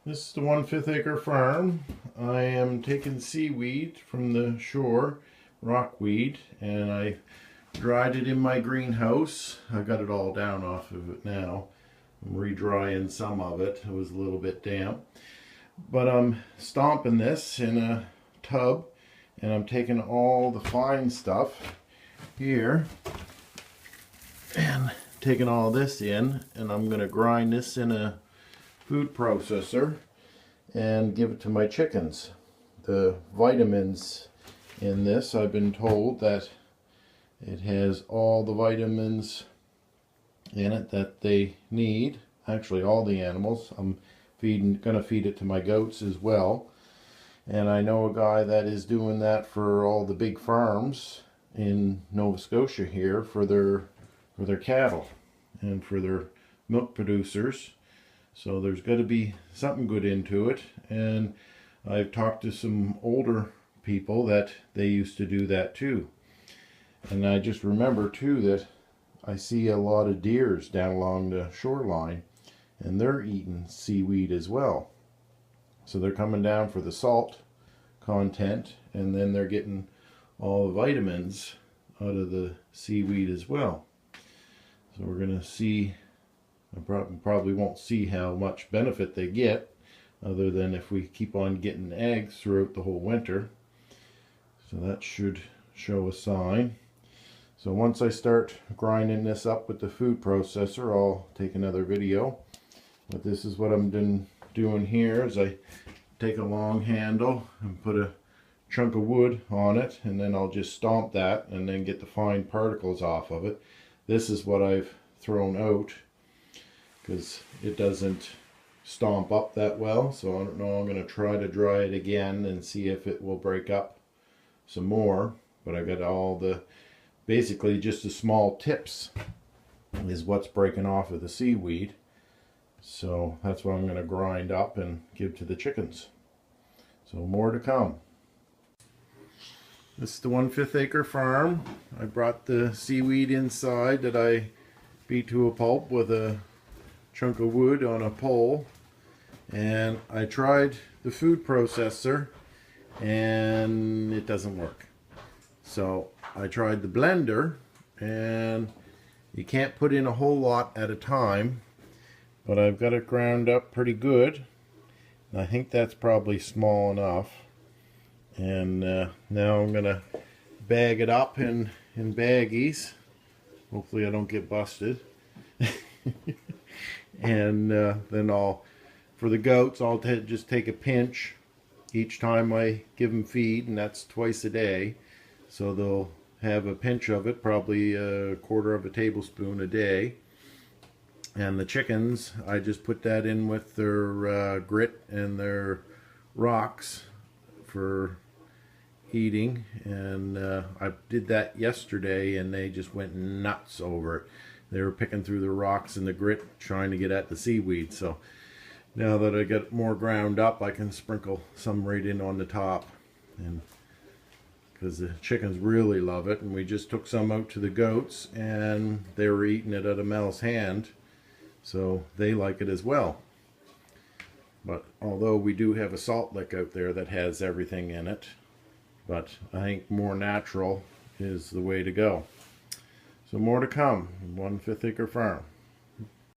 This is the 1/5 acre farm. I am taking seaweed from the shore, rockweed, and I dried it in my greenhouse. I got it all down off of it now. I'm re-drying some of it. It was a little bit damp. But I'm stomping this in a tub, and I'm taking all the fine stuff here and taking all this in, and I'm going to grind this in a food processor and give it to my chickens. The vitamins in this, I've been told that it has all the vitamins in it that they need. Actually, all the animals. I'm gonna feed it to my goats as well. And I know a guy that is doing that for all the big farms in Nova Scotia here for their cattle and for their milk producers. So there's got to be something good into it. And I've talked to some older people that they used to do that too. And I just remember too that I see a lot of deers down along the shoreline, and they're eating seaweed as well. So they're coming down for the salt content, and then they're getting all the vitamins out of the seaweed as well. So we're going to see, I probably won't see how much benefit they get, other than if we keep on getting eggs throughout the whole winter. So that should show a sign. So once I start grinding this up with the food processor, I'll take another video. But this is what I'm doing here, is I take a long handle and put a chunk of wood on it, and then I'll just stomp that and then get the fine particles off of it. This is what I've thrown out because it doesn't stomp up that well, so I don't know. I'm going to try to dry it again and see if it will break up some more. But I got all the, basically just the small tips is what's breaking off of the seaweed. So that's what I'm going to grind up and give to the chickens. So more to come. This is the 1/5 acre farm. I brought the seaweed inside that I beat to a pulp with a chunk of wood on a pole, and I tried the food processor and it doesn't work. So I tried the blender, and you can't put in a whole lot at a time, but I've got it ground up pretty good, and I think that's probably small enough. And now I'm gonna bag it up in baggies. Hopefully I don't get busted. And then for the goats, I'll just take a pinch each time I give them feed, and that's twice a day. So they'll have a pinch of it, probably a quarter of a tablespoon a day. And the chickens, I just put that in with their grit and their rocks for eating. And I did that yesterday, and they just went nuts over it. They were picking through the rocks and the grit trying to get at the seaweed. So now that I got more ground up, I can sprinkle some right in on the top, and because the chickens really love it. And we just took some out to the goats, and they were eating it out of Mel's hand, so they like it as well. But although we do have a salt lick out there that has everything in it, but I think more natural is the way to go. So more to come. 1/5 acre farm.